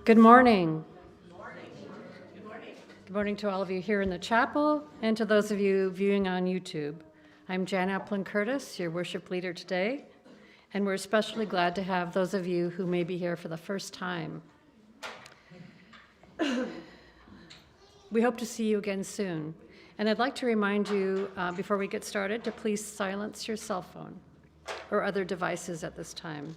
Good morning. Good morning to all of you here in the chapel and to those of you viewing on YouTube. I'm Jan Apland-Curtis, your worship leader today, and we're especially glad to have those of you who may be here for the first time. We hope to see you again soon. And I'd like to remind you, before we get started, to please silence your cell phone or other devices at this time.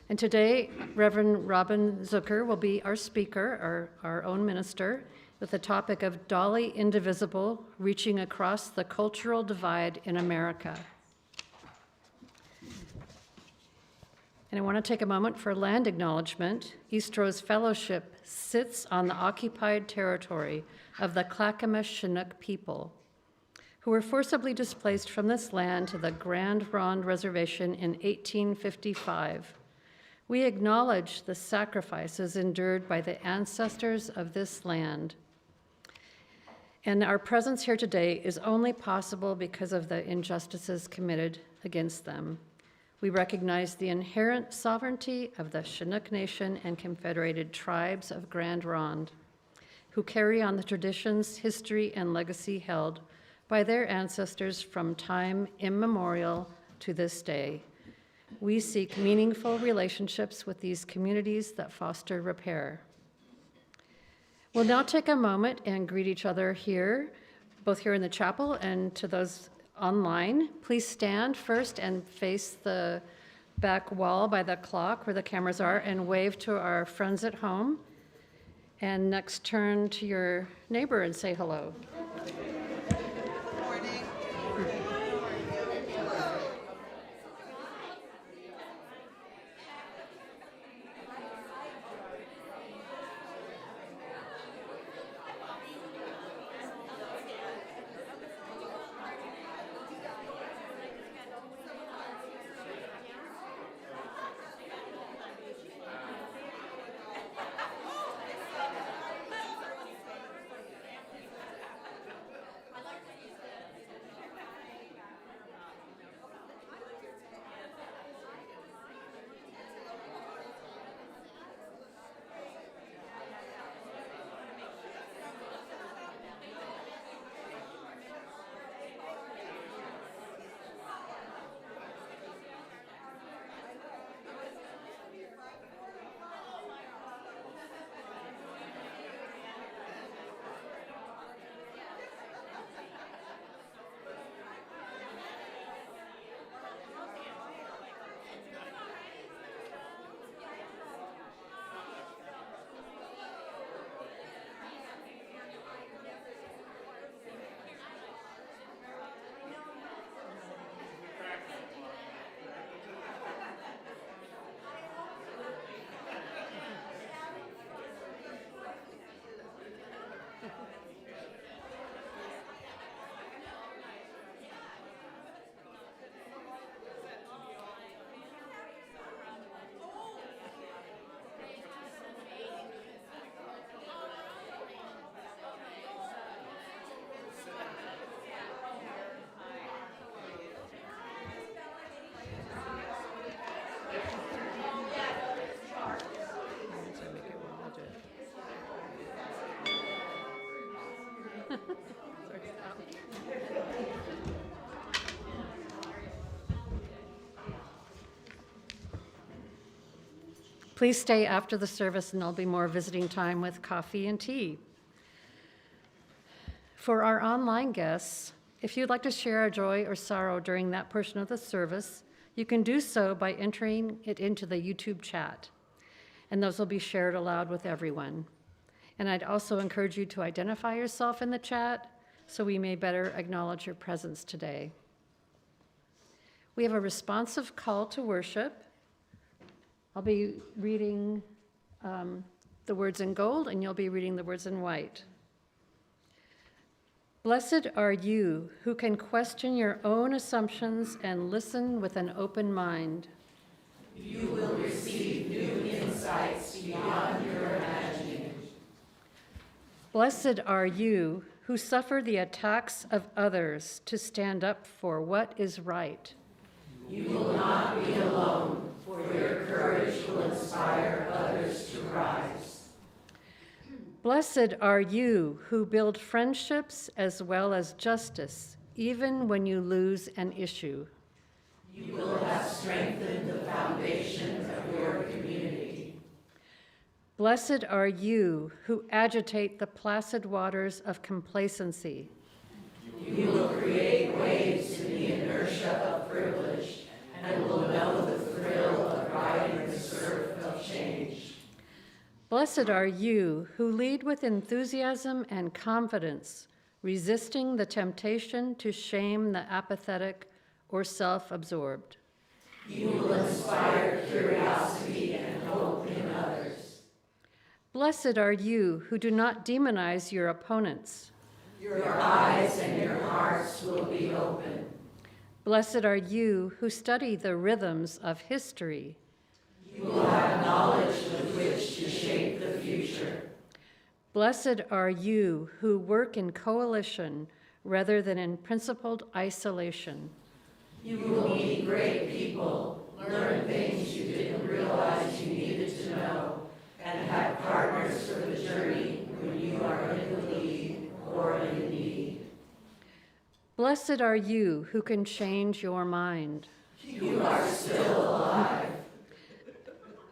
And today, Reverend Robin Zucker will be our speaker, our own minister, with the topic of Dolly Indivisible, Reaching Across the Cultural Divide in America. And I want to take a moment for land acknowledgement. Eastrose Fellowship sits on the occupied territory of the Clackamas Chinook people, who were forcibly displaced from this land to the Grand Ronde Reservation in 1855. We acknowledge the sacrifices endured by the ancestors of this land. And our presence here today is only possible because of the injustices committed against them. We recognize the inherent sovereignty of the Chinook Nation and Confederated Tribes of Grand Ronde, who carry on the traditions, history, and legacy held by their ancestors from time immemorial to this day. We seek meaningful relationships with these communities that foster repair. We'll now take a moment and greet each other here, both here in the chapel and to those online. Please stand first and face the back wall by the clock where the cameras are and wave to our friends at home. And next, turn to your neighbor and say hello. Please stay after the service and there'll be more visiting time with coffee and tea. For our online guests, if you'd like to share a joy or sorrow during that portion of the service, you can do so by entering it into the YouTube chat, and those will be shared aloud with everyone. And I'd also encourage you to identify yourself in the chat so we may better acknowledge your presence today. We have a responsive call to worship. I'll be reading the words in gold, and you'll be reading the words in white. Blessed are you who can question your own assumptions and listen with an open mind. You will receive new insights beyond your imagining. Blessed are you who suffer the attacks of others to stand up for what is right. You will not be alone, for your courage will inspire others to rise. Blessed are you who build friendships as well as justice, even when you lose an issue. You will have strengthened the foundation of your community. Blessed are you who agitate the placid waters of complacency. You will create waves in the inertia of privilege and will know the thrill of riding the surf of change. Blessed are you who lead with enthusiasm and confidence, resisting the temptation to shame the apathetic or self-absorbed. You will inspire curiosity and hope in others. Blessed are you who do not demonize your opponents. Your eyes and your hearts will be open. Blessed are you who study the rhythms of history. You will have knowledge with which to shape the future. Blessed are you who work in coalition rather than in principled isolation. You will meet great people, learn things you didn't realize you needed to know, and have partners for the journey when you are in the lead or in need. Blessed are you who can change your mind. You are still alive.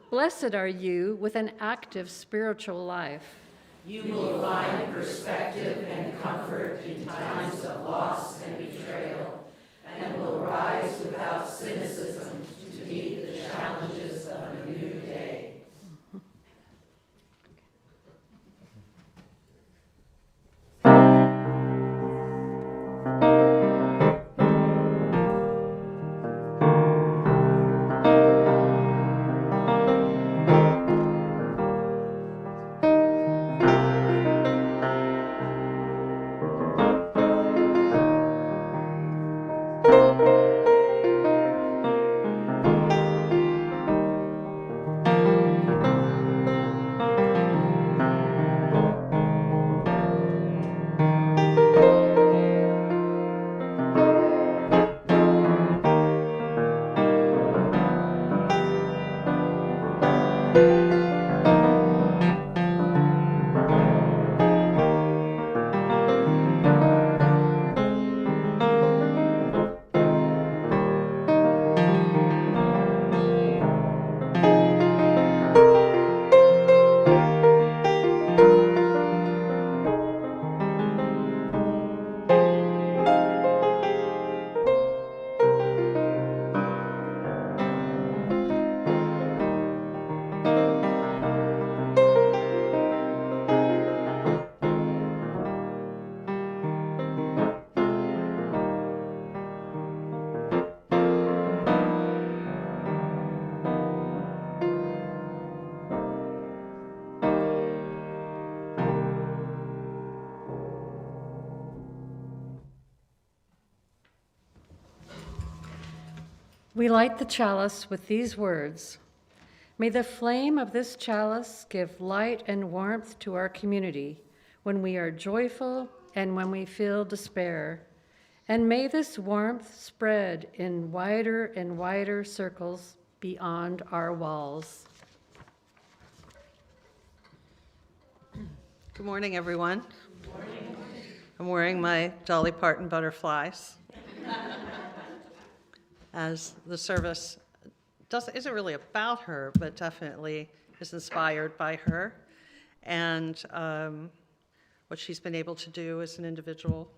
Blessed are you with an active spiritual life. You will find perspective and comfort in times of loss and betrayal, and will rise without cynicism to meet the challenges of a new day. We light the chalice with these words. May the flame of this chalice give light and warmth to our community when we are joyful and when we feel despair. And may this warmth spread in wider and wider circles beyond our walls. Good morning, everyone. Good morning. I'm wearing my Dolly Parton butterflies. As the service isn't really about her, but definitely is inspired by her and what she's been able to do as an individual.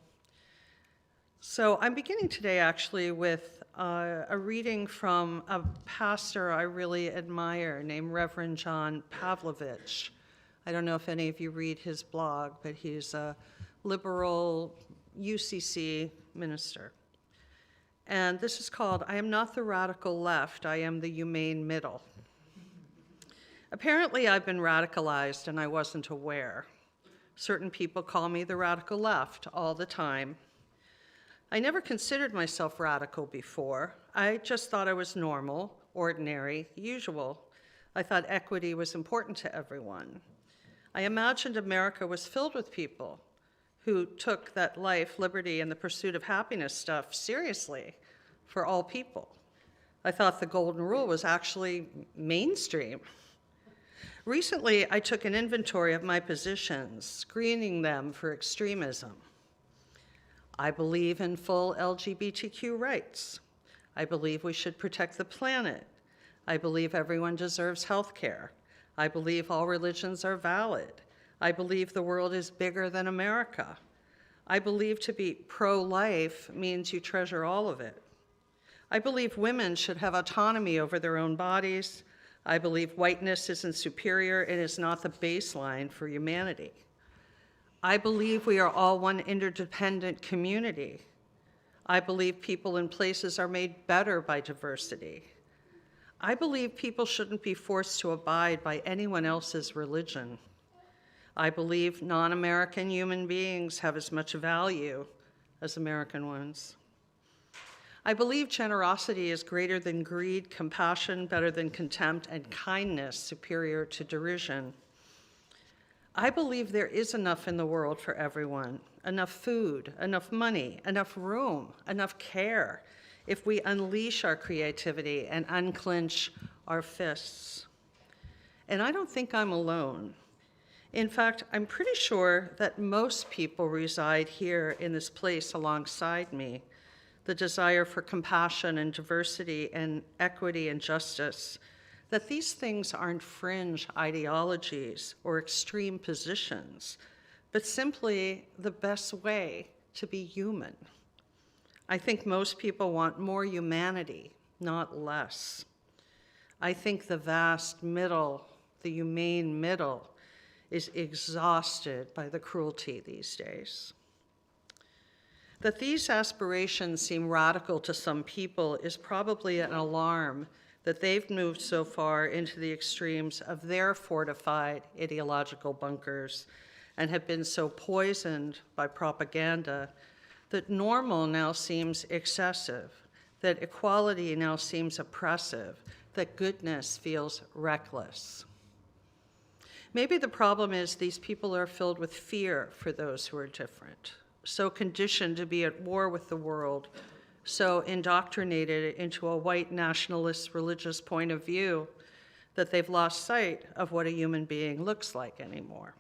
So I'm beginning today actually with a reading from a pastor I really admire named Reverend Jan Apland-Curtis. I don't know if any of you read his blog, but he's a liberal UCC minister. And this is called, I Am Not the Radical Left, I Am the Humane Middle. Apparently I've been radicalized and I wasn't aware. Certain people call me the radical left all the time. I never considered myself radical before. I just thought I was normal, ordinary, usual. I thought equity was important to everyone. I imagined America was filled with people who took that life, liberty, and the pursuit of happiness stuff seriously for all people. I thought the golden rule was actually mainstream. Recently, I took an inventory of my positions, screening them for extremism. I believe in full LGBTQ rights. I believe we should protect the planet. I believe everyone deserves health care. I believe all religions are valid. I believe the world is bigger than America. I believe to be pro-life means you treasure all of it. I believe women should have autonomy over their own bodies. I believe whiteness isn't superior and is not the baseline for humanity. I believe we are all one interdependent community. I believe people and places are made better by diversity. I believe people shouldn't be forced to abide by anyone else's religion. I believe non-American human beings have as much value as American ones. I believe generosity is greater than greed, compassion better than contempt, and kindness superior to derision. I believe there is enough in the world for everyone, enough food, enough money, enough room, enough care, if we unleash our creativity and unclench our fists. And I don't think I'm alone. In fact, I'm pretty sure that most people reside here in this place alongside me. The desire for compassion and diversity and equity and justice, that these things aren't fringe ideologies or extreme positions, but simply the best way to be human. I think most people want more humanity, not less. I think the vast middle, the humane middle, is exhausted by the cruelty these days. That these aspirations seem radical to some people is probably an alarm that they've moved so far into the extremes of their fortified ideological bunkers and have been so poisoned by propaganda that normal now seems excessive, that equality now seems oppressive, that goodness feels reckless. Maybe the problem is these people are filled with fear for those who are different, so conditioned to be at war with the world, so indoctrinated into a white nationalist religious point of view that they've lost sight of what a human being looks like anymore.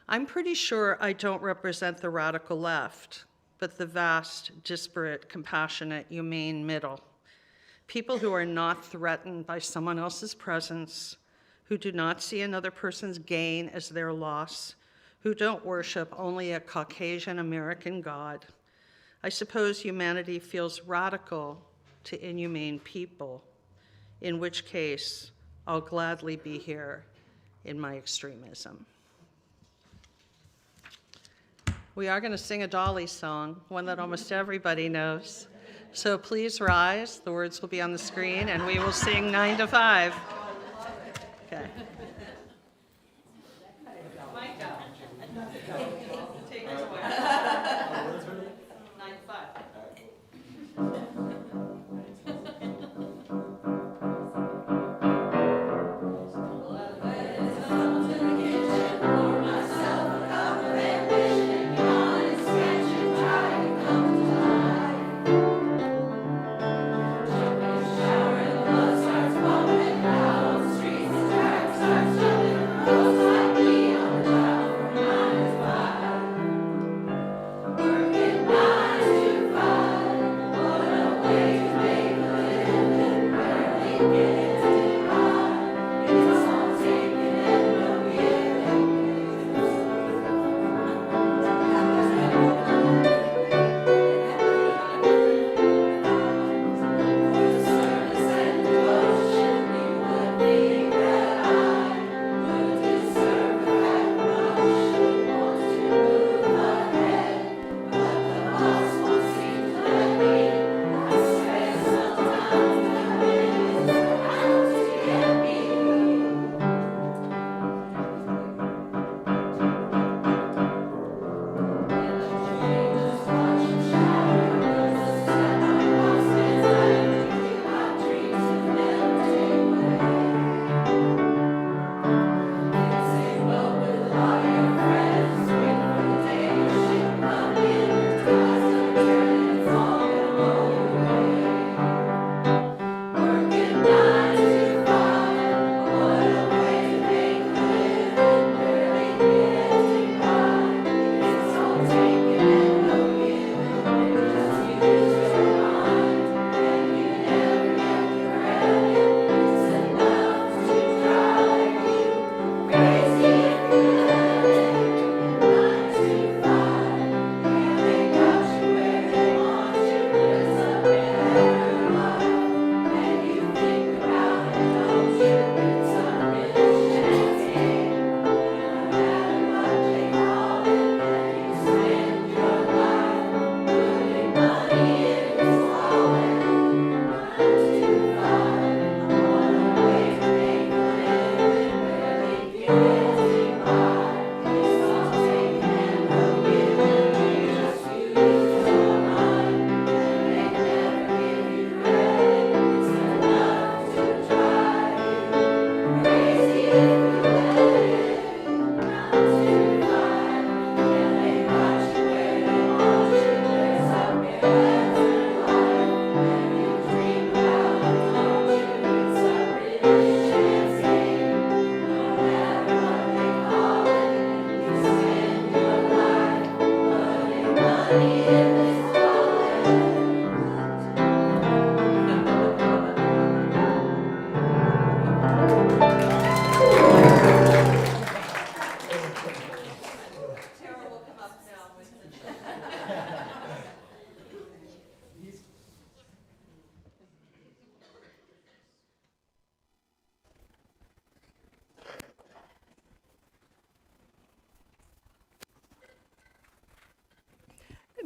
I'm pretty sure I don't represent the radical left, but the vast, disparate, compassionate, humane middle. People who are not threatened by someone else's presence, who do not see another person's gain as their loss, who don't worship only a Caucasian American God. I suppose humanity feels radical to inhumane people, in which case I'll gladly be here in my extremism. We are going to sing a Dolly song, one that almost everybody knows. So please rise, the words will be on the screen, and we will sing 9 to 5. Okay. Micah, take it away. 9 to 5. Shower and the blood starts pumping, now the streets and tracks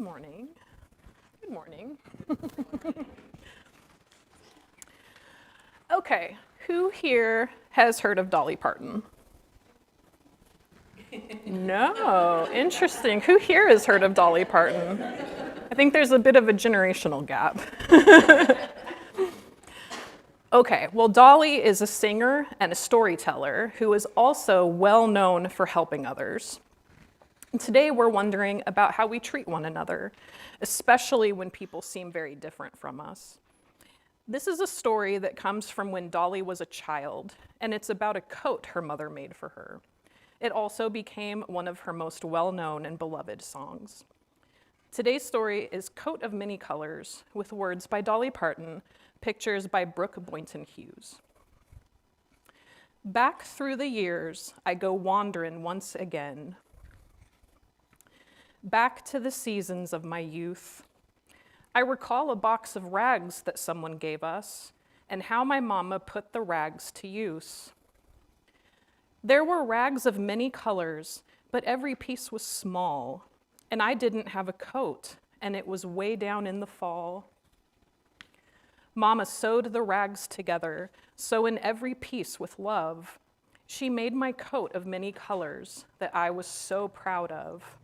Good morning. Good morning. Okay, who here has heard of Dolly Parton? No, interesting. Who here has heard of Dolly Parton? I think there's a bit of a generational gap. Okay, well, Dolly is a singer and a storyteller who is also well known for helping others. And today we're wondering about how we treat one another, especially when people seem very different from us. This is a story that comes from when Dolly was a child, and it's about a coat her mother made for her. It also became one of her most well-known and beloved songs. Today's story is Coat of Many Colors, with words by Dolly Parton, pictures by Brooke Boynton Hughes. Back through the years, I go wandering once again. Back to the seasons of my youth. I recall a box of rags that someone gave us, and how my mama put the rags to use. There were rags of many colors, but every piece was small, and I didn't have a coat, and it was way down in the fall. Mama sewed the rags together, so in every piece with love. She made my coat of many colors that I was so proud of.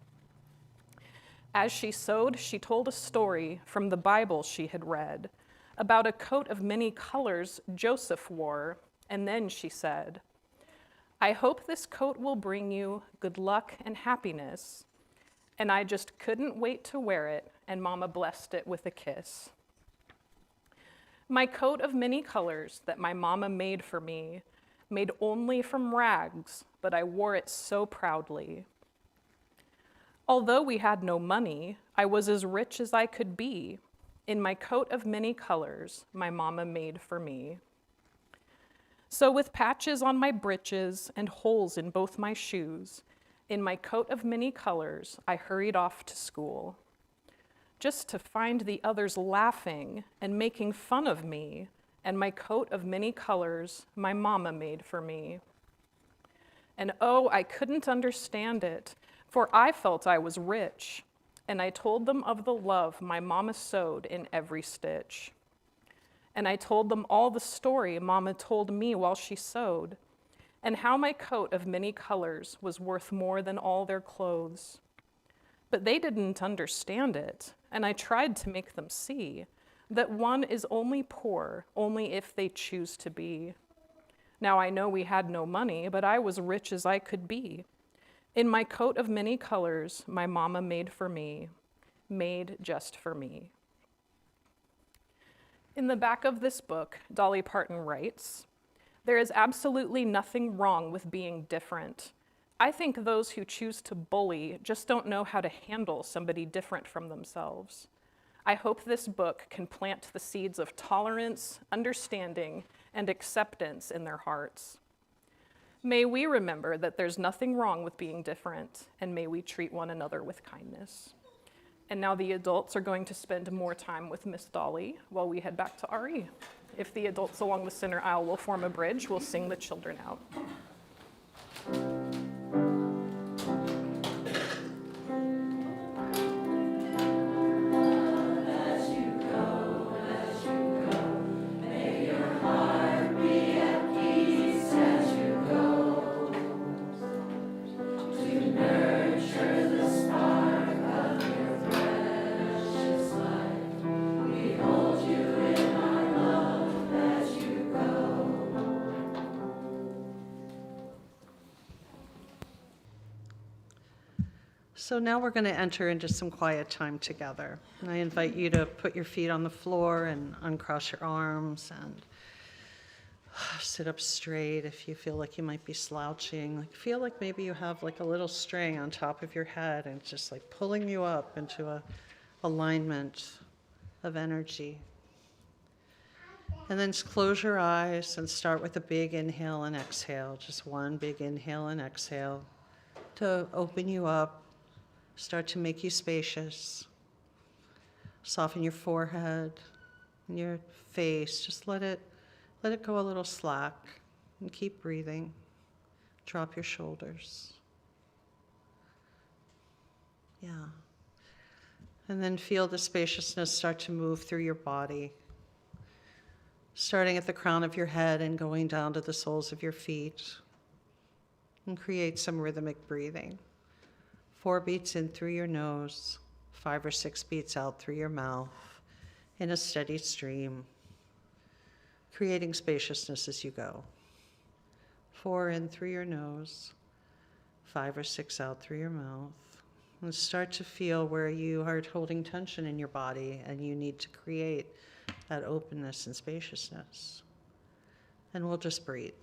As she sewed, she told a story from the Bible she had read about a coat of many colors Joseph wore, and then she said, I hope this coat will bring you good luck and happiness. And I just couldn't wait to wear it, and Mama blessed it with a kiss. My coat of many colors that my mama made for me, made only from rags, but I wore it so proudly. Although we had no money, I was as rich as I could be in my coat of many colors my mama made for me. So with patches on my breeches and holes in both my shoes, in my coat of many colors, I hurried off to school. Just to find the others laughing and making fun of me and my coat of many colors my mama made for me. And oh, I couldn't understand it, for I felt I was rich, and I told them of the love my mama sewed in every stitch. And I told them all the story Mama told me while she sewed, and how my coat of many colors was worth more than all their clothes. But they didn't understand it, and I tried to make them see that one is only poor only if they choose to be. Now I know we had no money, but I was rich as I could be. In my coat of many colors my mama made for me, made just for me. In the back of this book, Dolly Parton writes, there is absolutely nothing wrong with being different. I think those who choose to bully just don't know how to handle somebody different from themselves. I hope this book can plant the seeds of tolerance, understanding, and acceptance in their hearts. May we remember that there's nothing wrong with being different, and may we treat one another with kindness. And now the adults are going to spend more time with Miss Dolly while we head back to RE. If the adults along the center aisle will form a bridge, we'll sing the children out. So now we're going to enter into some quiet time together. And I invite you to put your feet on the floor and uncross your arms and sit up straight if you feel like you might be slouching. Like, feel like maybe you have like a little string on top of your head and it's just like pulling you up into a alignment of energy. And then close your eyes and start with a big inhale and exhale, just one big inhale and exhale to open you up, start to make you spacious. Soften your forehead and your face, just let it go a little slack and keep breathing. Drop your shoulders. Yeah. And then feel the spaciousness start to move through your body, starting at the crown of your head and going down to the soles of your feet. And create some rhythmic breathing. 4 beats in through your nose, 5 or 6 beats out through your mouth in a steady stream, creating spaciousness as you go. 4 in through your nose, 5 or 6 out through your mouth. And start to feel where you are holding tension in your body and you need to create that openness and spaciousness. And we'll just breathe.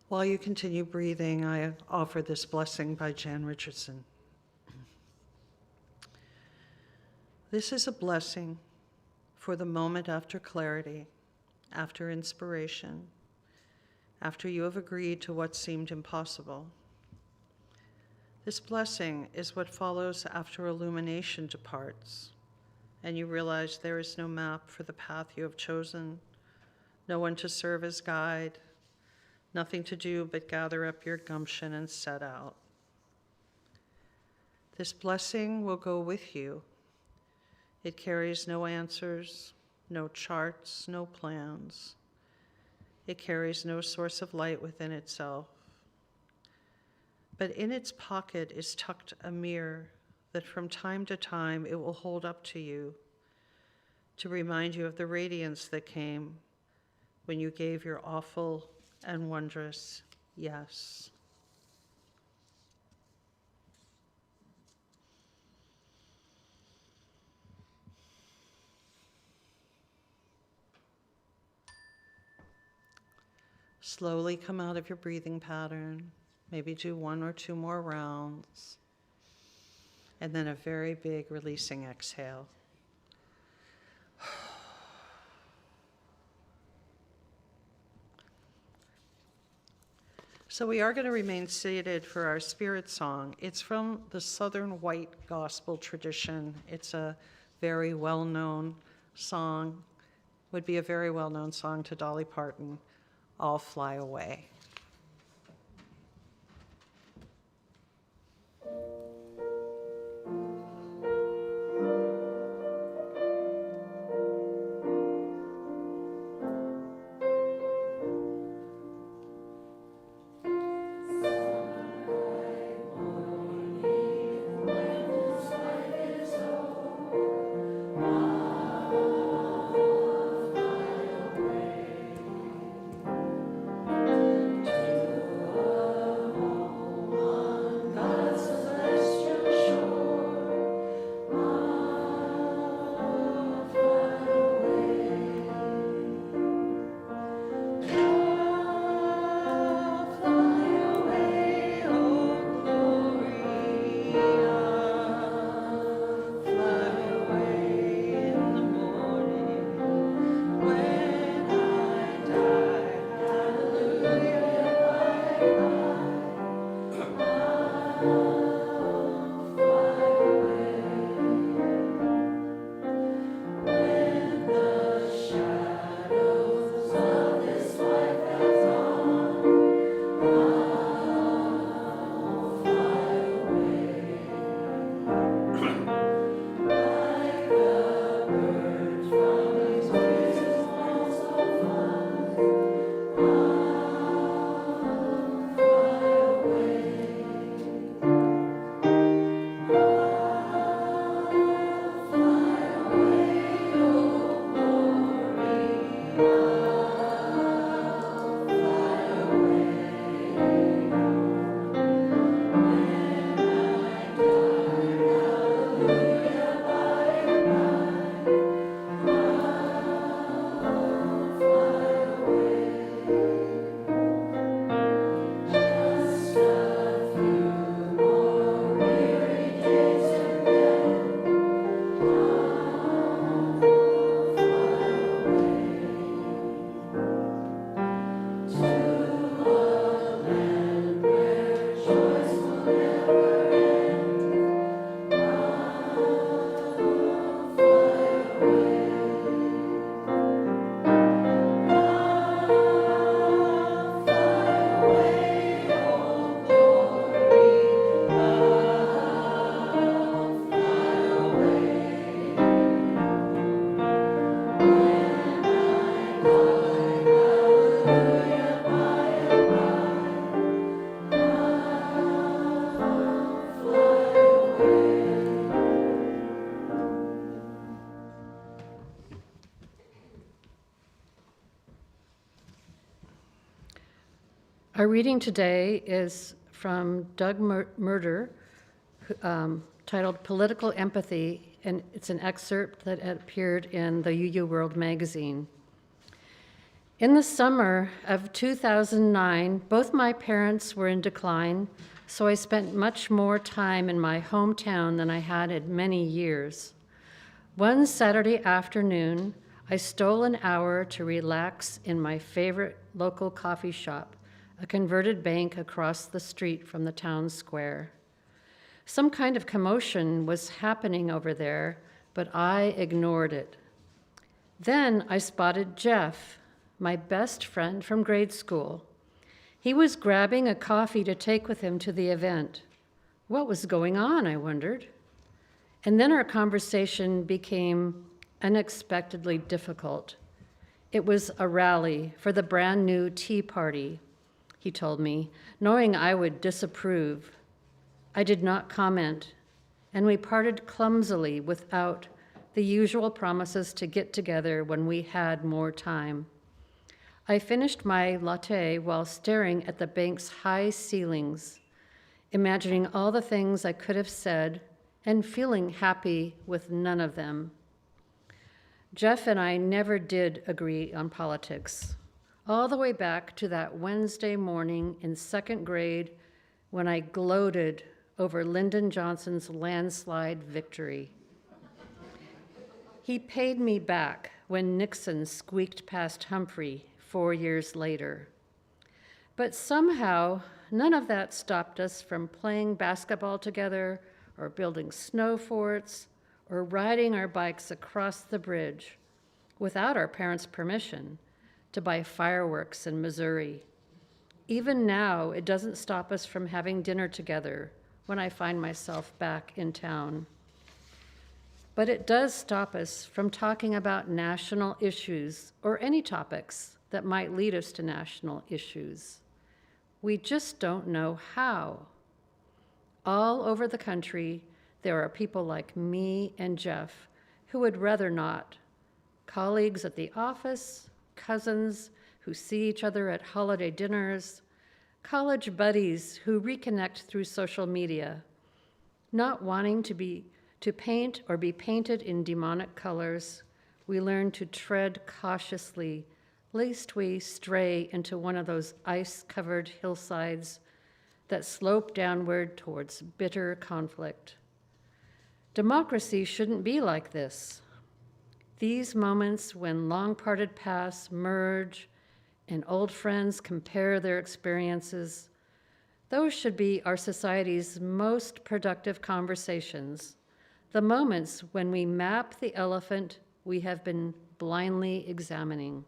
While you continue breathing, I offer this blessing by Jan Richardson. This is a blessing for the moment after clarity, after inspiration, after you have agreed to what seemed impossible. This blessing is what follows after illumination departs, and you realize there is no map for the path you have chosen, no one to serve as guide, nothing to do but gather up your gumption and set out. This blessing will go with you. It carries no answers, no charts, no plans. It carries no source of light within itself. But in its pocket is tucked a mirror that from time to time it will hold up to you to remind you of the radiance that came when you gave your awful and wondrous yes. Slowly come out of your breathing pattern. Maybe do 1 or 2 more rounds. And then a very big releasing exhale. So we are going to remain seated for our spirit song. It's from the Southern White Gospel tradition. It's a very well-known song, would be a very well-known song to Dolly Parton, I'll Fly Away. Our reading today is from Doug Murder, titled Political Empathy, and it's an excerpt that appeared in the UU World magazine. In the summer of 2009, both my parents were in decline, so I spent much more time in my hometown than I had in many years. One Saturday afternoon, I stole an hour to relax in my favorite local coffee shop, a converted bank across the street from the town square. Some kind of commotion was happening over there, but I ignored it. Then I spotted Jeff, my best friend from grade school. He was grabbing a coffee to take with him to the event. What was going on, I wondered. And then our conversation became unexpectedly difficult. It was a rally for the brand new Tea Party, he told me, knowing I would disapprove. I did not comment, and we parted clumsily without the usual promises to get together when we had more time. I finished my latte while staring at the bank's high ceilings, imagining all the things I could have said and feeling happy with none of them. Jeff and I never did agree on politics, all the way back to that Wednesday morning in second grade when I gloated over Lyndon Johnson's landslide victory. He paid me back when Nixon squeaked past Humphrey 4 years later. But somehow, none of that stopped us from playing basketball together or building snow forts or riding our bikes across the bridge without our parents' permission to buy fireworks in Missouri. Even now, it doesn't stop us from having dinner together when I find myself back in town. But it does stop us from talking about national issues or any topics that might lead us to national issues. We just don't know how. All over the country, there are people like me and Jeff who would rather not. Colleagues at the office, cousins who see each other at holiday dinners, college buddies who reconnect through social media, not wanting to paint or be painted in demonic colors. We learn to tread cautiously, lest we stray into one of those ice-covered hillsides that slope downward towards bitter conflict. Democracy shouldn't be like this. These moments when long-parted paths merge and old friends compare their experiences, those should be our society's most productive conversations, the moments when we map the elephant we have been blindly examining.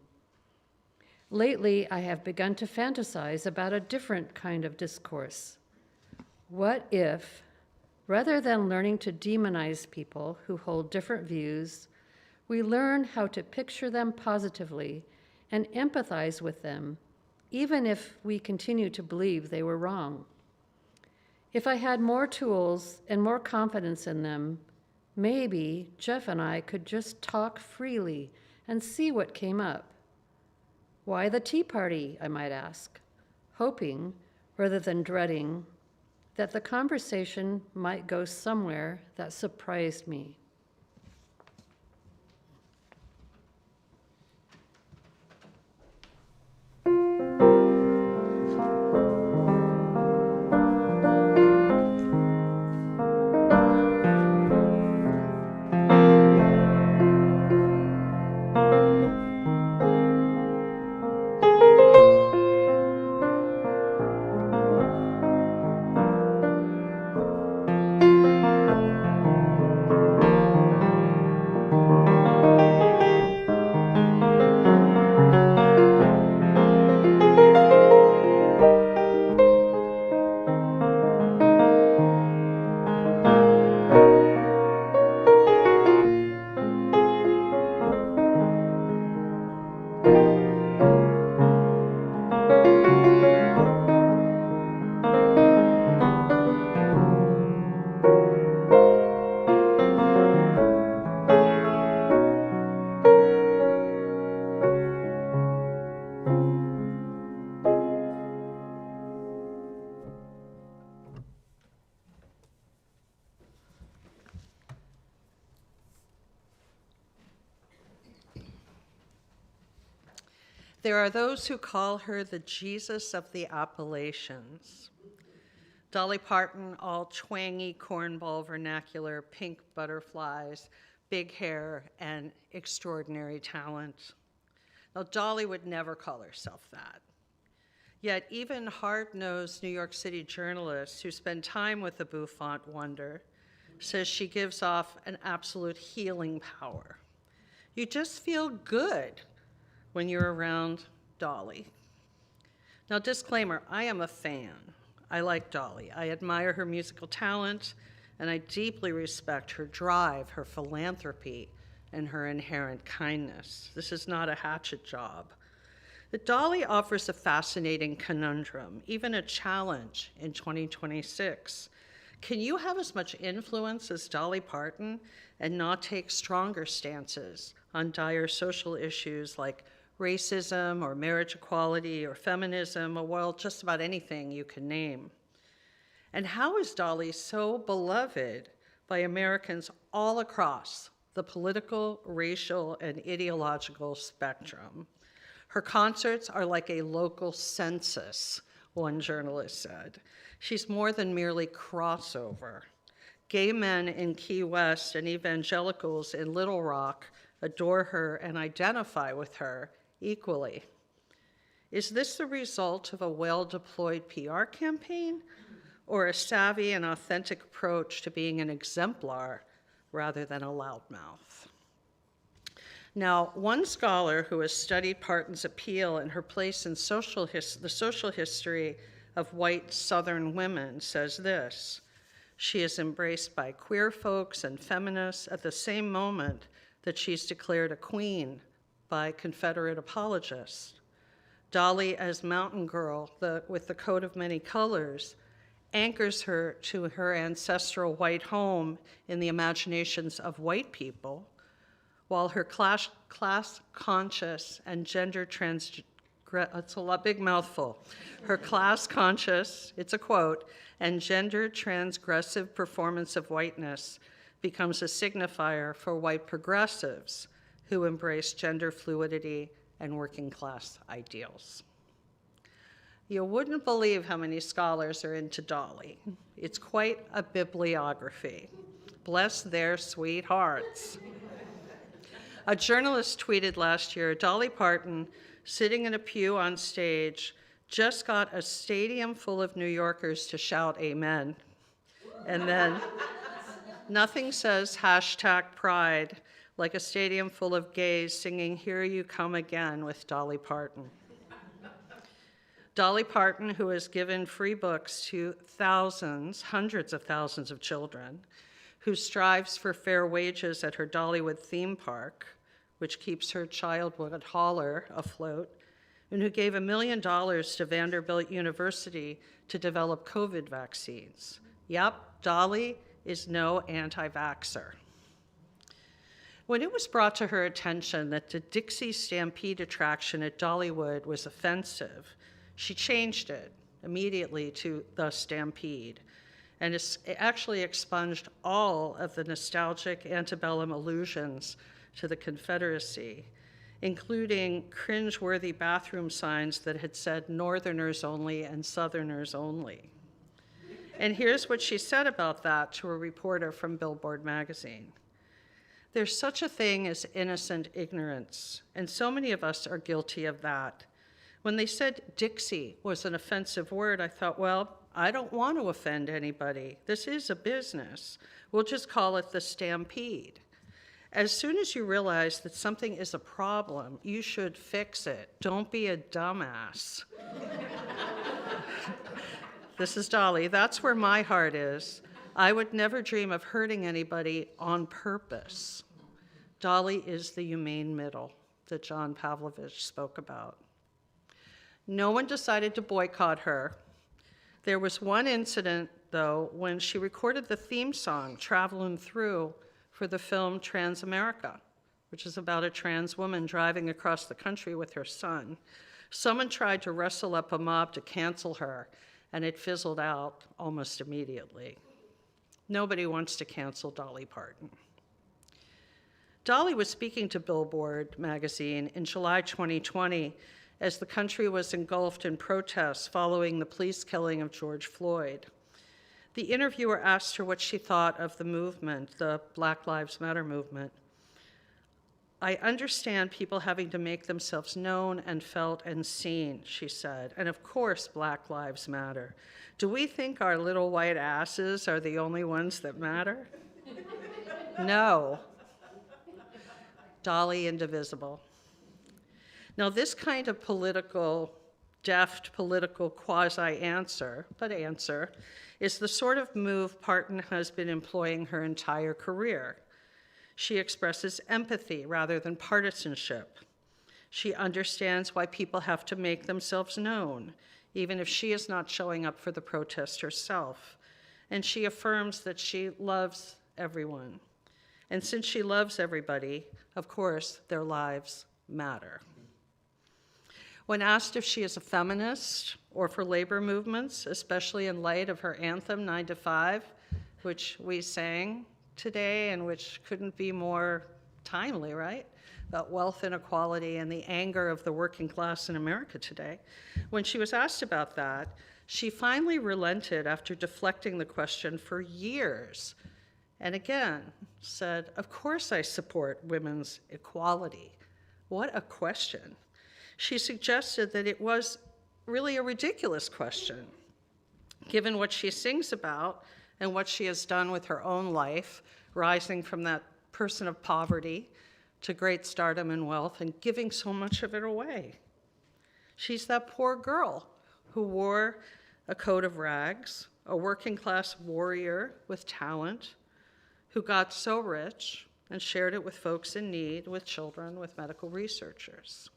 Lately, I have begun to fantasize about a different kind of discourse. What if, rather than learning to demonize people who hold different views, we learn how to picture them positively and empathize with them, even if we continue to believe they were wrong? If I had more tools and more confidence in them, maybe Jeff and I could just talk freely and see what came up. Why the Tea Party, I might ask, hoping, rather than dreading, that the conversation might go somewhere that surprised me. There are those who call her the Jesus of the Appalachians. Dolly Parton, all twangy cornball vernacular, pink butterflies, big hair, and extraordinary talent. Now, Dolly would never call herself that. Yet even hard-nosed New York City journalists who spend time with the bouffant wonder says she gives off an absolute healing power. You just feel good when you're around Dolly. Now, disclaimer, I am a fan. I like Dolly. I admire her musical talent, and I deeply respect her drive, her philanthropy, and her inherent kindness. This is not a hatchet job. But Dolly offers a fascinating conundrum, even a challenge in 2026. Can you have as much influence as Dolly Parton and not take stronger stances on dire social issues like racism or marriage equality or feminism, or well, just about anything you can name? And how is Dolly so beloved by Americans all across the political, racial, and ideological spectrum? Her concerts are like a local census, one journalist said. She's more than merely crossover. Gay men in Key West and evangelicals in Little Rock adore her and identify with her equally. Is this the result of a well-deployed PR campaign or a savvy and authentic approach to being an exemplar rather than a loudmouth? Now, one scholar who has studied Parton's appeal and her place in the social history of white Southern women says this: she is embraced by queer folks and feminists at the same moment that she's declared a queen by Confederate apologists. Dolly, as mountain girl with the coat of many colors, anchors her to her ancestral white home in the imaginations of white people, while her class-conscious and it's a big mouthful. Her class-conscious, it's a quote, and gender-transgressive performance of whiteness becomes a signifier for white progressives who embrace gender fluidity and working-class ideals. You wouldn't believe how many scholars are into Dolly. It's quite a bibliography. Bless their sweet hearts. A journalist tweeted last year, Dolly Parton, sitting in a pew on stage, just got a stadium full of New Yorkers to shout amen. And then nothing says #pride like a stadium full of gays singing Here You Come Again with Dolly Parton. Dolly Parton, who has given free books to thousands, hundreds of thousands of children, who strives for fair wages at her Dollywood theme park, which keeps her childhood holler afloat, and who gave $1 million to Vanderbilt University to develop COVID vaccines. Yep, Dolly is no anti-vaxxer. When it was brought to her attention that the Dixie Stampede attraction at Dollywood was offensive, she changed it immediately to the Stampede, and actually expunged all of the nostalgic antebellum allusions to the Confederacy, including cringe-worthy bathroom signs that had said Northerners only and Southerners only. And here's what she said about that to a reporter from Billboard magazine. There's such a thing as innocent ignorance, and so many of us are guilty of that. When they said Dixie was an offensive word, I thought, well, I don't want to offend anybody. This is a business. We'll just call it the Stampede. As soon as you realize that something is a problem, you should fix it. Don't be a dumbass. This is Dolly. That's where my heart is. I would never dream of hurting anybody on purpose. Dolly is the humane middle that John Pavlovich spoke about. No one decided to boycott her. There was one incident, though, when she recorded the theme song, Travelin' Through, for the film Transamerica, which is about a trans woman driving across the country with her son. Someone tried to wrestle up a mob to cancel her, and it fizzled out almost immediately. Nobody wants to cancel Dolly Parton. Dolly was speaking to Billboard magazine in July 2020 as the country was engulfed in protests following the police killing of George Floyd. The interviewer asked her what she thought of the movement, the Black Lives Matter movement. "I understand people having to make themselves known and felt and seen," she said. "And of course, Black Lives Matter. Do we think our little white asses are the only ones that matter? No." Dolly Indivisible. Now, this kind of deft political quasi-answer, is the sort of move Parton has been employing her entire career. She expresses empathy rather than partisanship. She understands why people have to make themselves known, even if she is not showing up for the protest herself. And she affirms that she loves everyone. And since she loves everybody, of course, their lives matter. When asked if she is a feminist or for labor movements, especially in light of her anthem, 9 to 5, which we sang today and which couldn't be more timely, right? About wealth inequality and the anger of the working class in America today. When she was asked about that, she finally relented after deflecting the question for years, and again said, "Of course I support women's equality." What a question. She suggested that it was really a ridiculous question, given what she sings about and what she has done with her own life, rising from that person of poverty to great stardom and wealth and giving so much of it away. She's that poor girl who wore a coat of rags, a working class warrior with talent, who got so rich and shared it with folks in need, with children, with medical researchers.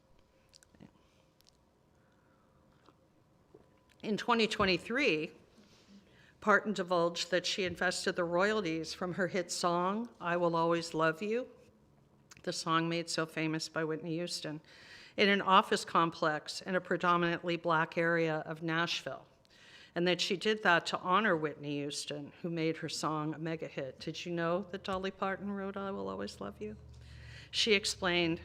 In 2023, Parton divulged that she invested the royalties from her hit song, "I Will Always Love You," the song made so famous by Whitney Houston, in an office complex in a predominantly Black area of Nashville, and that she did that to honor Whitney Houston, who made her song a mega hit. Did you know that Dolly Parton wrote "I Will Always Love You"? She explained,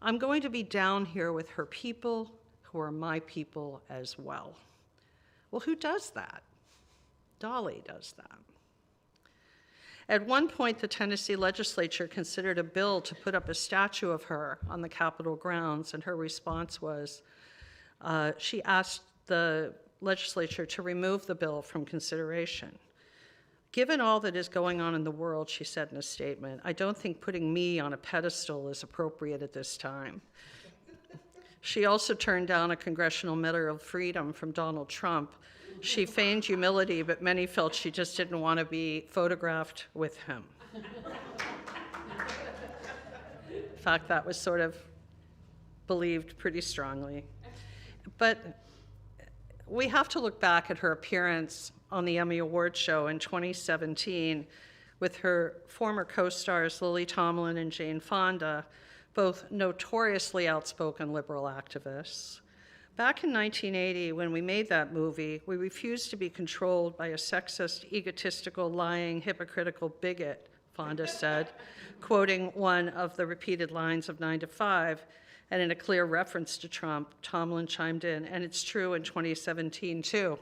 "I'm going to be down here with her people who are my people as well." Well, who does that? Dolly does that. At one point, the Tennessee legislature considered a bill to put up a statue of her on the Capitol grounds, and her response was, she asked the legislature to remove the bill from consideration. "Given all that is going on in the world," she said in a statement, "I don't think putting me on a pedestal is appropriate at this time." She also turned down a Congressional Medal of Freedom from Donald Trump. She feigned humility, but many felt she just didn't want to be photographed with him. In fact, that was sort of believed pretty strongly. But we have to look back at her appearance on the Emmy Award show in 2017 with her former co-stars Lily Tomlin and Jane Fonda, both notoriously outspoken liberal activists. Back in 1980, when we made that movie, we refused to be controlled by a sexist, egotistical, lying, hypocritical bigot, Fonda said, quoting one of the repeated lines of 9 to 5, and in a clear reference to Trump, Tomlin chimed in, "And it's true in 2017, too.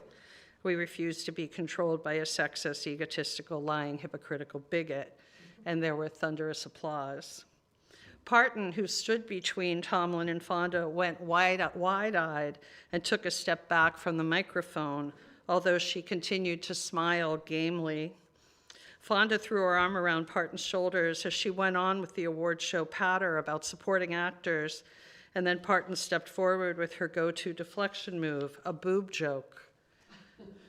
We refused to be controlled by a sexist, egotistical, lying, hypocritical bigot," and there were thunderous applause. Parton, who stood between Tomlin and Fonda, went wide-eyed and took a step back from the microphone, although she continued to smile gamely. Fonda threw her arm around Parton's shoulders as she went on with the award show patter about supporting actors, and then Parton stepped forward with her go-to deflection move, a boob joke.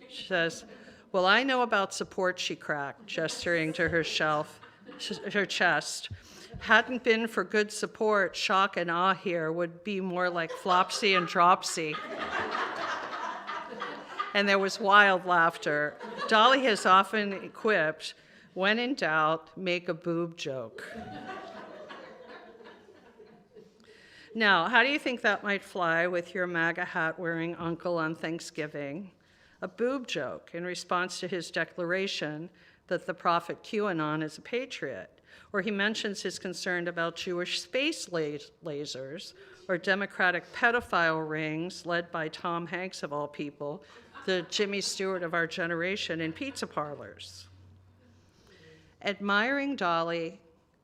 She says, "Well, I know about support," she cracked, gesturing to her chest. "Hadn't been for good support, shock and awe here would be more like Flopsy and Dropsy." And there was wild laughter. Dolly has often quipped, "When in doubt, make a boob joke." Now, how do you think that might fly with your MAGA hat-wearing uncle on Thanksgiving? A boob joke in response to his declaration that the prophet QAnon is a patriot, where he mentions his concern about Jewish space lasers, or Democratic pedophile rings led by Tom Hanks, of all people, the Jimmy Stewart of our generation, in pizza parlors. Admiring Dolly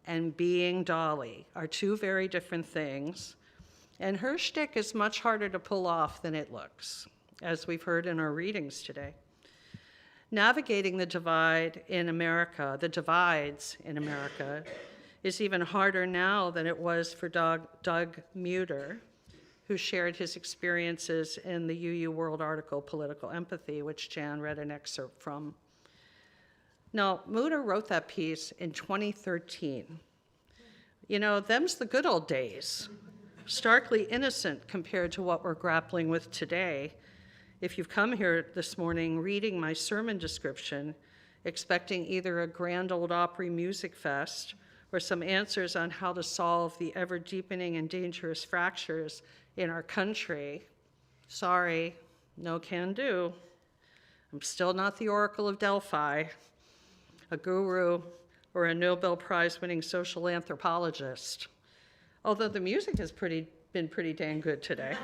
and being Dolly are two very different things, and her shtick is much harder to pull off than it looks, as we've heard in our readings today. Navigating the divides in America, is even harder now than it was for Doug Muter, who shared his experiences in the UU World article, Political Empathy, which Jan read an excerpt from. Now, Muter wrote that piece in 2013. You know, them's the good old days, starkly innocent compared to what we're grappling with today. If you've come here this morning reading my sermon description, expecting either a grand old Opry music fest or some answers on how to solve the ever-deepening and dangerous fractures in our country, sorry, no can do. I'm still not the Oracle of Delphi, a guru, or a Nobel Prize-winning social anthropologist, although the music has been pretty dang good today.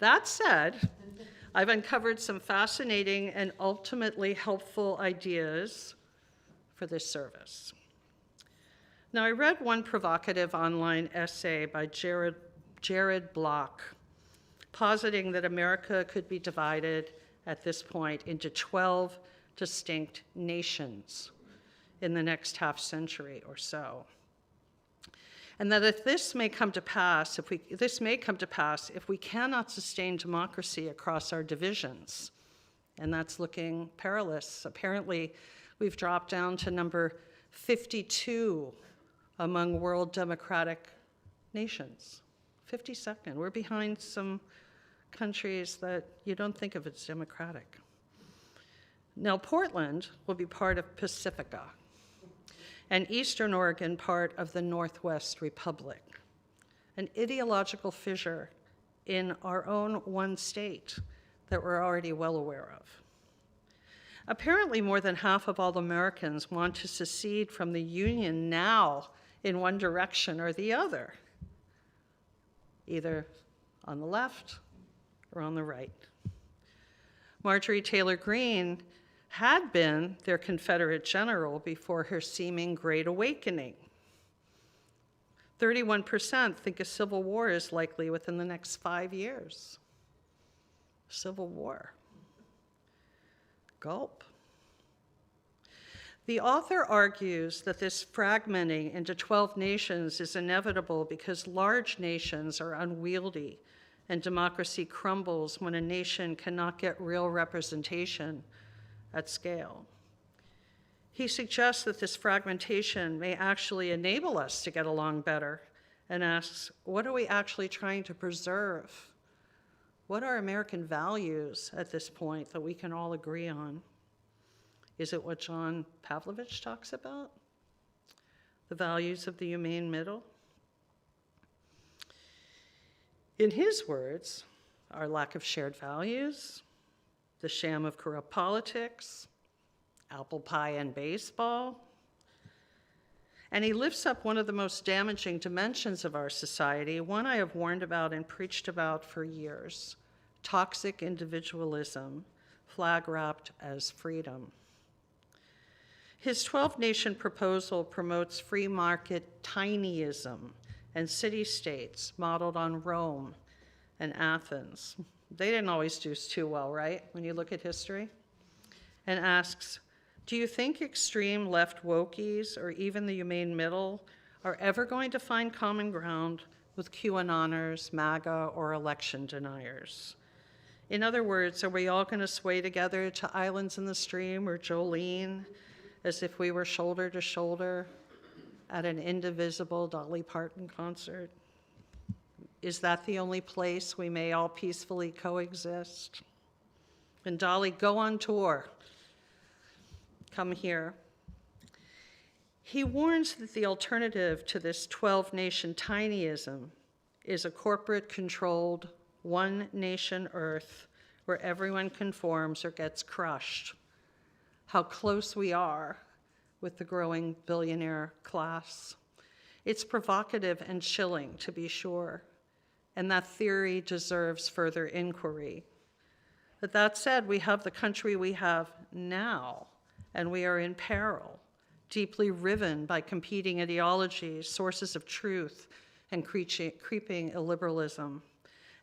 That said, I've uncovered some fascinating and ultimately helpful ideas for this service. Now, I read one provocative online essay by Jared Block, positing that America could be divided at this point into 12 distinct nations in the next half century or so. And that if this may come to pass, if we cannot sustain democracy across our divisions, and that's looking perilous. Apparently, we've dropped down to number 52 among world democratic nations. 52nd. We're behind some countries that you don't think of as democratic. Now, Portland will be part of Pacifica, and Eastern Oregon part of the Northwest Republic, an ideological fissure in our own one state that we're already well aware of. Apparently, more than half of all Americans want to secede from the Union now in one direction or the other, either on the left or on the right. Marjorie Taylor Greene had been their Confederate general before her seeming Great Awakening. 31% think a civil war is likely within the next 5 years. Civil war. Gulp. The author argues that this fragmenting into 12 nations is inevitable because large nations are unwieldy and democracy crumbles when a nation cannot get real representation at scale. He suggests that this fragmentation may actually enable us to get along better and asks, what are we actually trying to preserve? What are American values at this point that we can all agree on? Is it what John Pavlovich talks about? The values of the humane middle? In his words, our lack of shared values, the sham of corrupt politics, apple pie and baseball. And he lifts up one of the most damaging dimensions of our society, one I have warned about and preached about for years, toxic individualism, flag-wrapped as freedom. His 12-nation proposal promotes free market tinyism and city-states modeled on Rome and Athens. They didn't always do too well, right, when you look at history? And asks, do you think extreme left wokies or even the humane middle are ever going to find common ground with QAnoners, MAGA, or election deniers? In other words, are we all going to sway together to Islands in the Stream or Jolene as if we were shoulder to shoulder at an Indivisible Dolly Parton concert? Is that the only place we may all peacefully coexist? And Dolly, go on tour. Come here. He warns that the alternative to this 12-nation tinyism is a corporate-controlled, one-nation Earth where everyone conforms or gets crushed. How close we are with the growing billionaire class. It's provocative and chilling, to be sure, and that theory deserves further inquiry. But that said, we have the country we have now, and we are in peril, deeply riven by competing ideologies, sources of truth, and creeping illiberalism.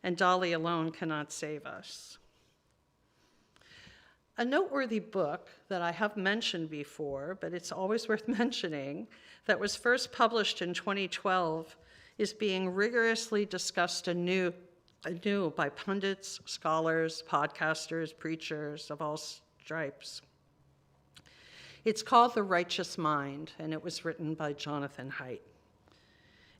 And Dolly alone cannot save us. A noteworthy book that I have mentioned before, but it's always worth mentioning, that was first published in 2012, is being rigorously discussed anew by pundits, scholars, podcasters, preachers of all stripes. It's called The Righteous Mind, and it was written by Jonathan Haidt.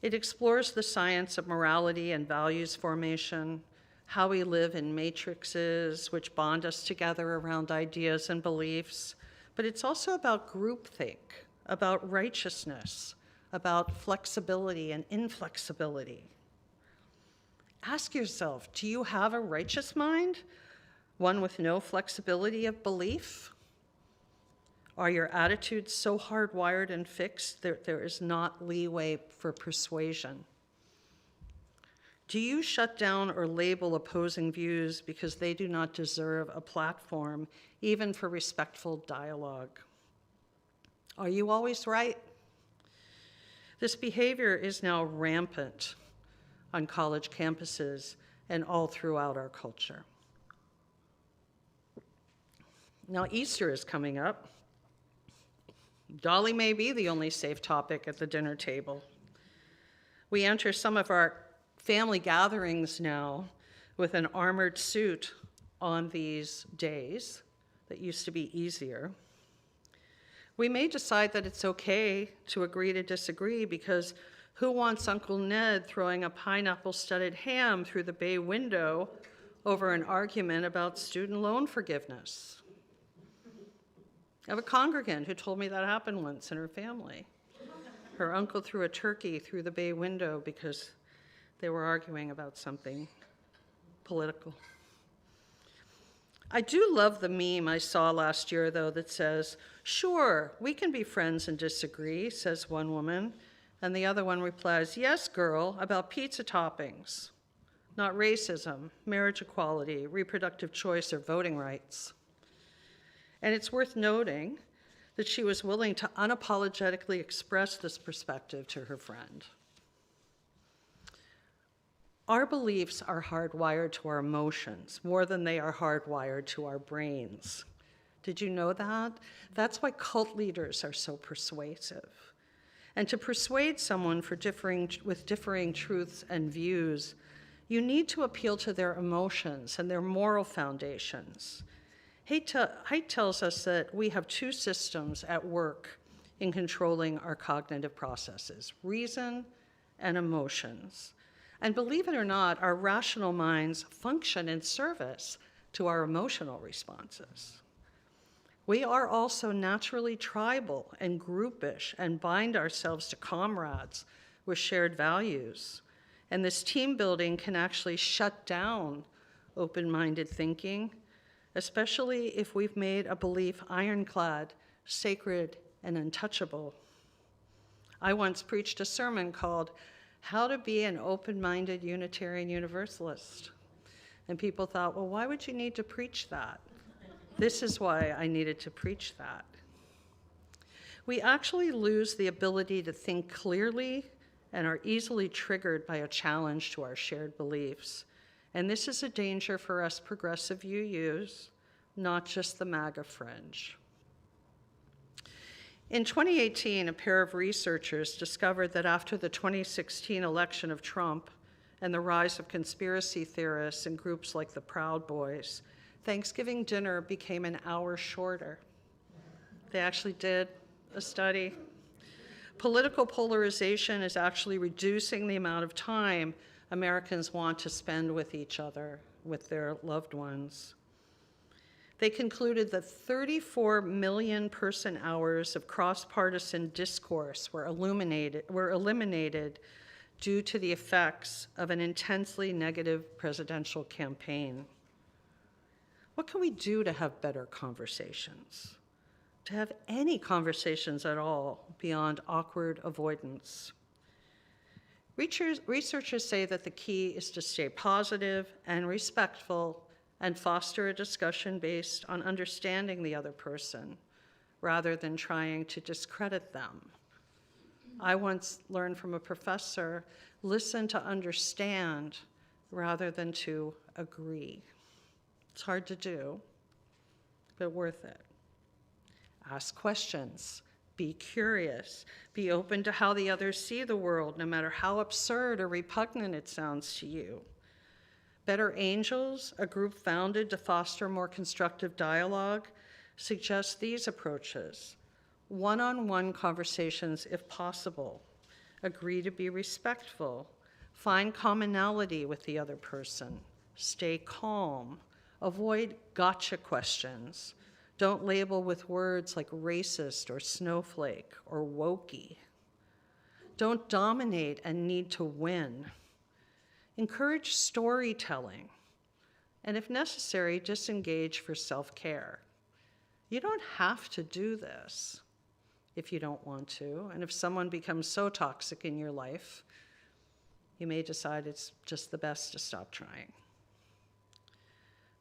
It explores the science of morality and values formation, how we live in matrices which bond us together around ideas and beliefs, but it's also about groupthink, about righteousness, about flexibility and inflexibility. Ask yourself, do you have a righteous mind? One with no flexibility of belief? Are your attitudes so hardwired and fixed that there is not leeway for persuasion? Do you shut down or label opposing views because they do not deserve a platform, even for respectful dialogue? Are you always right? This behavior is now rampant on college campuses and all throughout our culture. Now, Easter is coming up. Dolly may be the only safe topic at the dinner table. We enter some of our family gatherings now with an armored suit on these days that used to be easier. We may decide that it's okay to agree to disagree, because who wants Uncle Ned throwing a pineapple-studded ham through the bay window over an argument about student loan forgiveness? I have a congregant who told me that happened once in her family. Her uncle threw a turkey through the bay window because they were arguing about something political. I do love the meme I saw last year, though, that says, "Sure, we can be friends and disagree," says one woman, and the other one replies, "Yes, girl, about pizza toppings, not racism, marriage equality, reproductive choice, or voting rights." And it's worth noting that she was willing to unapologetically express this perspective to her friend. Our beliefs are hardwired to our emotions more than they are hardwired to our brains. Did you know that? That's why cult leaders are so persuasive. And to persuade someone with differing truths and views, you need to appeal to their emotions and their moral foundations. Haidt tells us that we have two systems at work in controlling our cognitive processes: reason and emotions. And believe it or not, our rational minds function in service to our emotional responses. We are also naturally tribal and groupish and bind ourselves to comrades with shared values. And this team building can actually shut down open-minded thinking, especially if we've made a belief ironclad, sacred, and untouchable. I once preached a sermon called "How to Be an Open-Minded Unitarian Universalist." And people thought, well, why would you need to preach that? This is why I needed to preach that. We actually lose the ability to think clearly and are easily triggered by a challenge to our shared beliefs. And this is a danger for us progressive UUs, not just the MAGA fringe. In 2018, a pair of researchers discovered that after the 2016 election of Trump and the rise of conspiracy theorists and groups like the Proud Boys, Thanksgiving dinner became an hour shorter. They actually did a study. Political polarization is actually reducing the amount of time Americans want to spend with each other, with their loved ones. They concluded that 34 million person hours of cross-partisan discourse were eliminated due to the effects of an intensely negative presidential campaign. What can we do to have better conversations? To have any conversations at all beyond awkward avoidance? Researchers say that the key is to stay positive and respectful and foster a discussion based on understanding the other person rather than trying to discredit them. I once learned from a professor, listen to understand rather than to agree. It's hard to do, but worth it. Ask questions. Be curious. Be open to how the others see the world, no matter how absurd or repugnant it sounds to you. Better Angels, a group founded to foster more constructive dialogue, suggests these approaches. One-on-one conversations if possible. Agree to be respectful. Find commonality with the other person. Stay calm. Avoid gotcha questions. Don't label with words like racist or snowflake or wokey. Don't dominate and need to win. Encourage storytelling. And if necessary, disengage for self-care. You don't have to do this if you don't want to. And if someone becomes so toxic in your life, you may decide it's just the best to stop trying.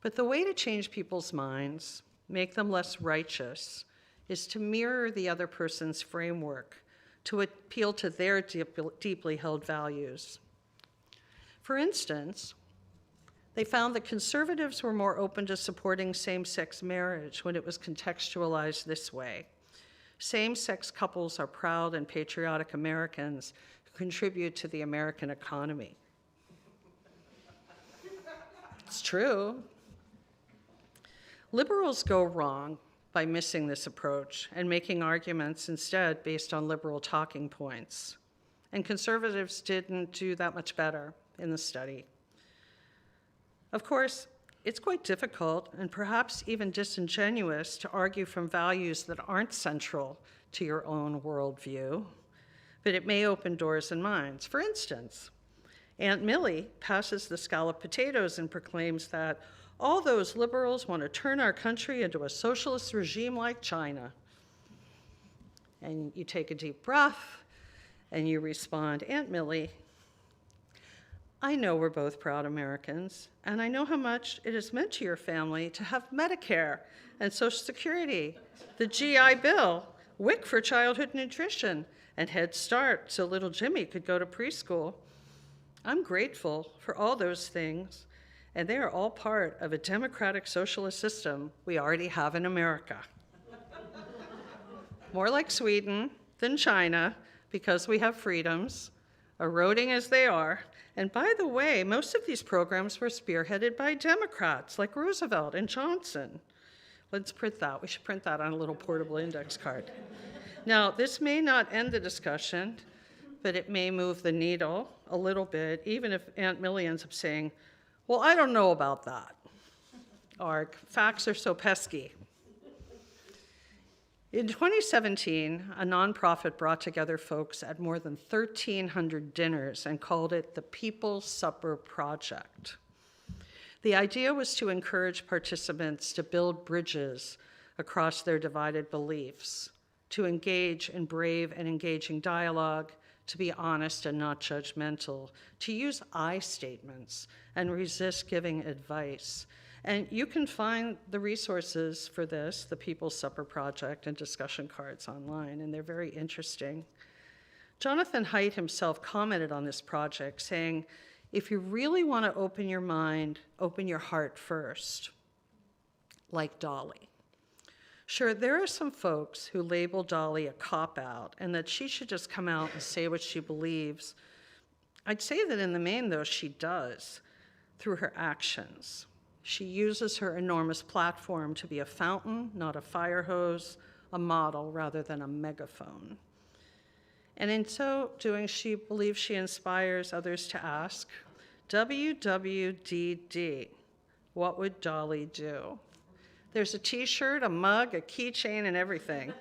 But the way to change people's minds, make them less righteous, is to mirror the other person's framework, to appeal to their deeply held values. For instance, they found that conservatives were more open to supporting same-sex marriage when it was contextualized this way. Same-sex couples are proud and patriotic Americans who contribute to the American economy. It's true. Liberals go wrong by missing this approach and making arguments instead based on liberal talking points. And conservatives didn't do that much better in the study. Of course, it's quite difficult and perhaps even disingenuous to argue from values that aren't central to your own worldview, but it may open doors and minds. For instance, Aunt Millie passes the scalloped potatoes and proclaims that all those liberals want to turn our country into a socialist regime like China. And you take a deep breath and you respond, Aunt Millie, I know we're both proud Americans, and I know how much it has meant to your family to have Medicare and Social Security, the GI Bill, WIC for childhood nutrition, and Head Start so little Jimmy could go to preschool. I'm grateful for all those things, and they are all part of a democratic socialist system we already have in America. More like Sweden than China, because we have freedoms, eroding as they are. And by the way, most of these programs were spearheaded by Democrats like Roosevelt and Johnson. Let's print that. We should print that on a little portable index card. Now, this may not end the discussion, but it may move the needle a little bit, even if Aunt Millie ends up saying, well, I don't know about that. Or facts are so pesky. In 2017, a nonprofit brought together folks at more than 1,300 dinners and called it the People's Supper Project. The idea was to encourage participants to build bridges across their divided beliefs, to engage in brave and engaging dialogue, to be honest and not judgmental, to use I statements and resist giving advice. And you can find the resources for this, the People's Supper Project, and discussion cards online, and they're very interesting. Jonathan Haidt himself commented on this project, saying, if you really want to open your mind, open your heart first, like Dolly. Sure, there are some folks who label Dolly a cop-out and that she should just come out and say what she believes. I'd say that in the main, though, she does, through her actions. She uses her enormous platform to be a fountain, not a fire hose, a model rather than a megaphone. And in so doing, she believes she inspires others to ask, WWDD, what would Dolly do? There's a t-shirt, a mug, a keychain, and everything.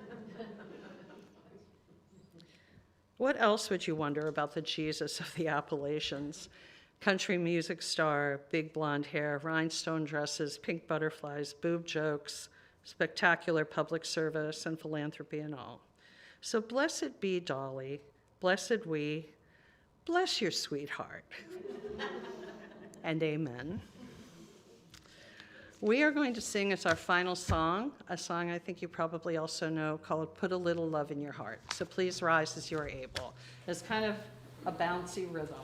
What else would you wonder about the Jesus of the Appalachians? Country music star, big blonde hair, rhinestone dresses, pink butterflies, boob jokes, spectacular public service, and philanthropy and all. So blessed be Dolly, blessed we, Bless your sweetheart. And amen. We are going to sing as our final song, a song I think you probably also know called Put a Little Love in Your Heart. So please rise as you are able. It's kind of a bouncy rhythm.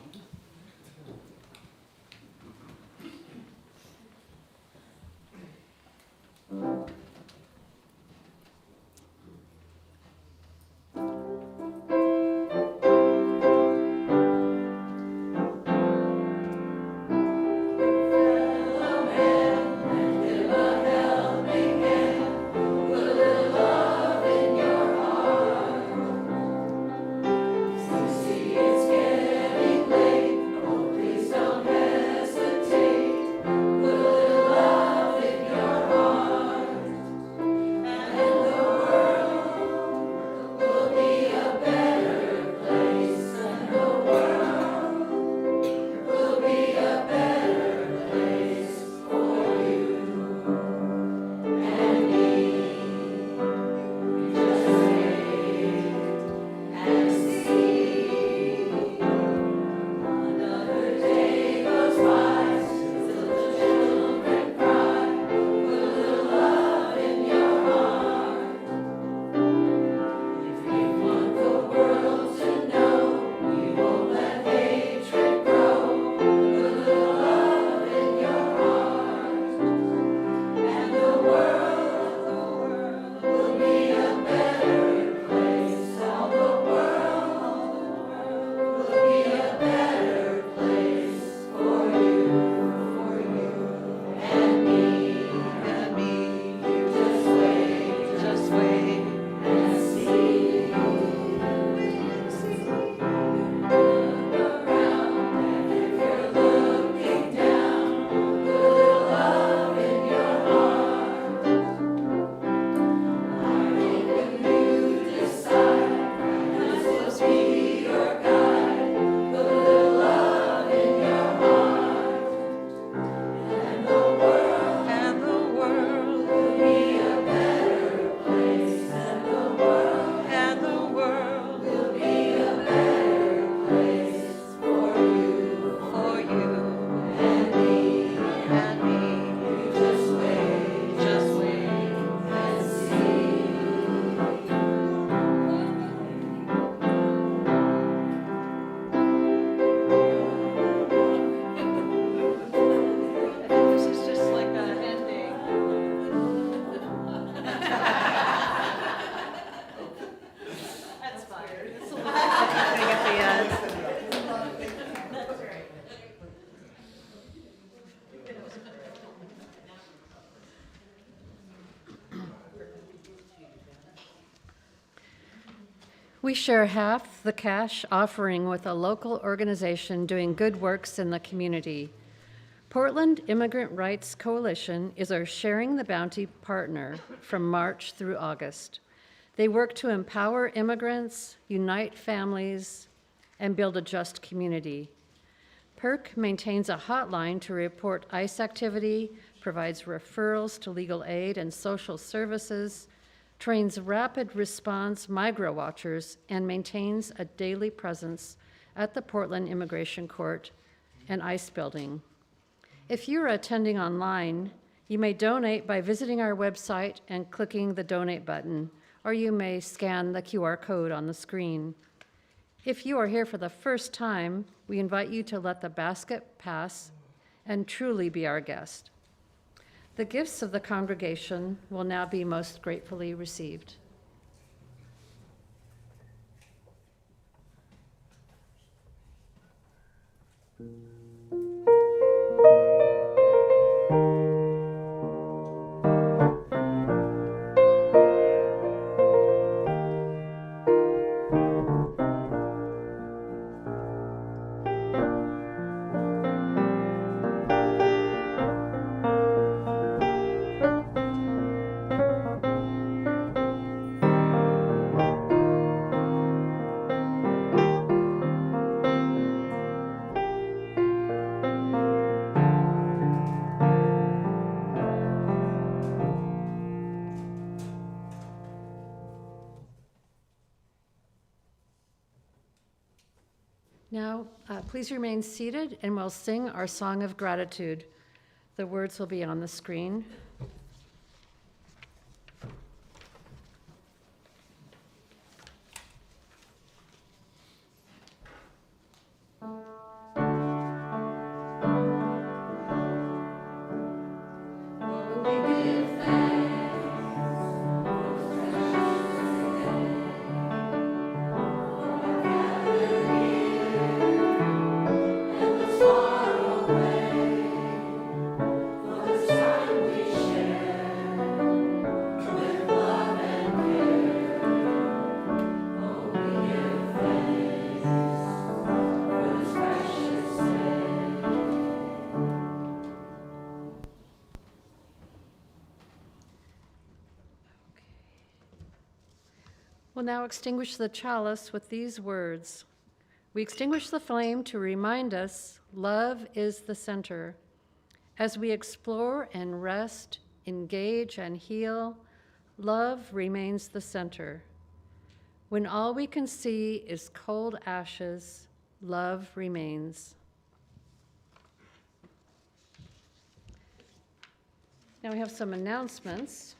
We share half the cash offering with a local organization doing good works in the community. Portland Immigrant Rights Coalition is our Sharing the Bounty partner from March through August. They work to empower immigrants, unite families, and build a just community. PERC maintains a hotline to report ICE activity, provides referrals to legal aid and social services, trains rapid response migrant watchers, and maintains a daily presence at the Portland Immigration Court and ICE building. If you're attending online, you may donate by visiting our website and clicking the donate button, or you may scan the QR code on the screen. If you are here for the first time, we invite you to let the basket pass and truly be our guest. The gifts of the congregation will now be most gratefully received. Please remain seated and we'll sing our song of gratitude. The words will be on the screen. We'll now extinguish the chalice with these words. We extinguish the flame to remind us love is the center. As we explore and rest, engage and heal, love remains the center. When all we can see is cold ashes, love remains. Now we have some announcements.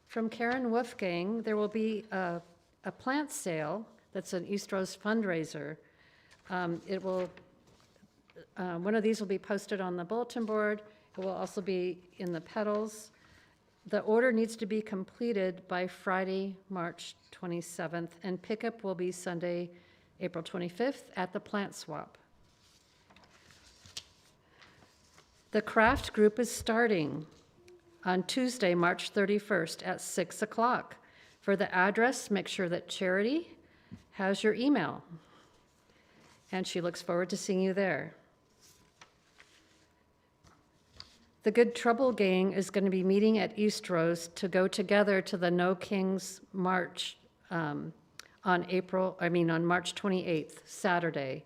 From Karen Wolfgang, there will be a plant sale that's an Eastrose fundraiser. One of these will be posted on the bulletin board. It will also be in the petals. The order needs to be completed by Friday, March 27th, and pickup will be Sunday, April 25th at the plant swap. The craft group is starting on Tuesday, March 31st at 6 o'clock. For the address, make sure that Charity has your email. And she looks forward to seeing you there. The Good Trouble Gang is going to be meeting at Eastrose to go together to the No Kings March on March 28th, Saturday.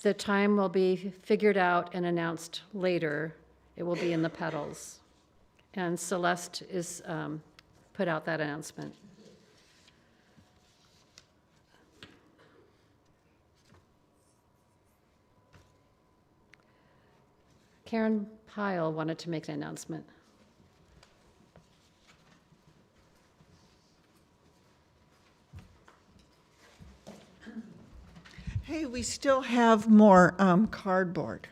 The time will be figured out and announced later. It will be in the petals. And Celeste is put out that announcement. Karen Pyle wanted to make an announcement. Hey, we still have more cardboard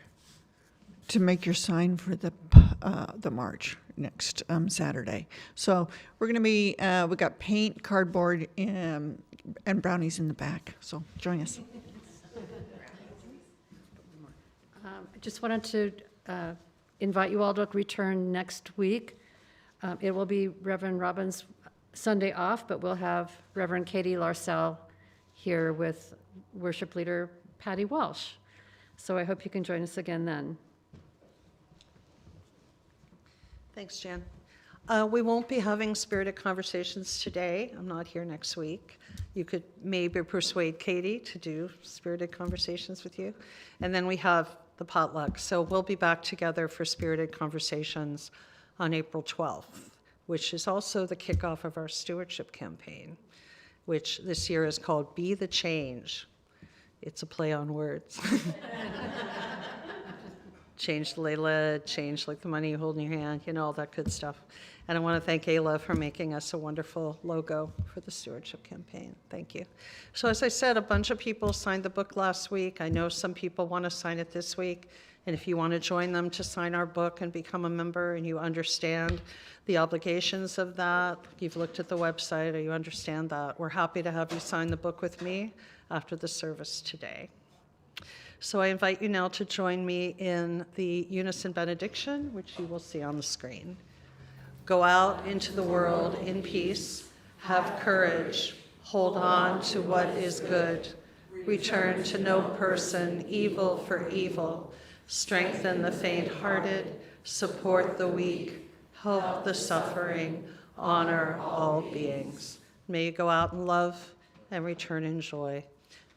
to make your sign for the march next Saturday. So we're going to be, we got paint, cardboard, and brownies in the back. So join us. I just wanted to invite you all to return next week. It will be Reverend Robin's Sunday off, but we'll have Reverend Katie Larsell here with Worship Leader Patty Walsh. So I hope you can join us again then. Thanks, Jan. We won't be having spirited conversations today. I'm not here next week. You could maybe persuade Katie to do spirited conversations with you. And then we have the potluck. So we'll be back together for spirited conversations on April 12th, which is also the kickoff of our stewardship campaign, which this year is called Be the Change. It's a play on words. Change the lay lead, change like the money you hold in your hand, all that good stuff. And I want to thank Ayla for making us a wonderful logo for the stewardship campaign. Thank you. So as I said, a bunch of people signed the book last week. I know some people want to sign it this week. And if you want to join them to sign our book and become a member and you understand the obligations of that, you've looked at the website or you understand that, we're happy to have you sign the book with me after the service today. So I invite you now to join me in the unison benediction, which you will see on the screen. Go out into the world in peace, have courage, hold on to what is good, return to no person evil for evil, strengthen the faint-hearted, support the weak, help the suffering, honor all beings. May you go out in love and return in joy.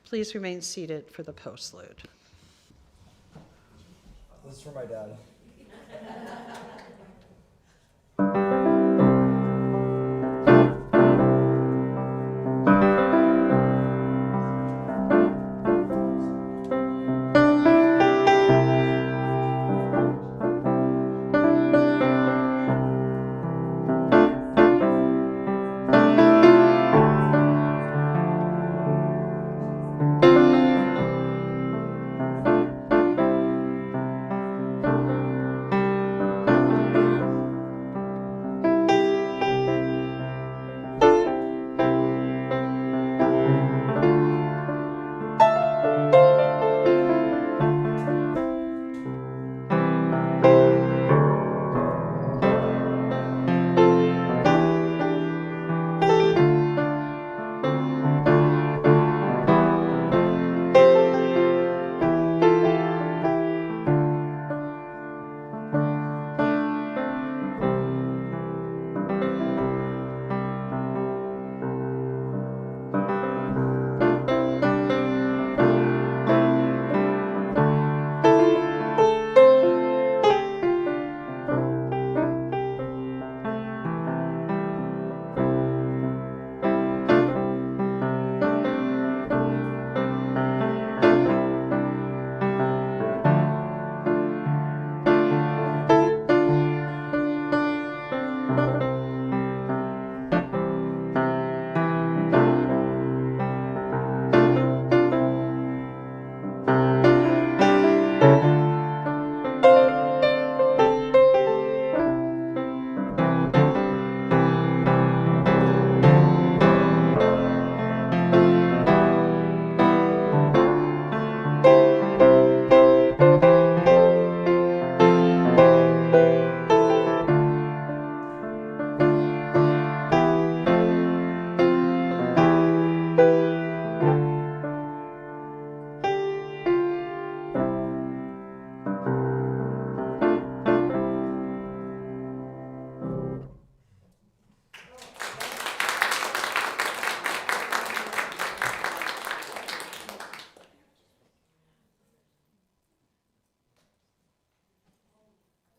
Please remain seated for the postlude. This is for my dad.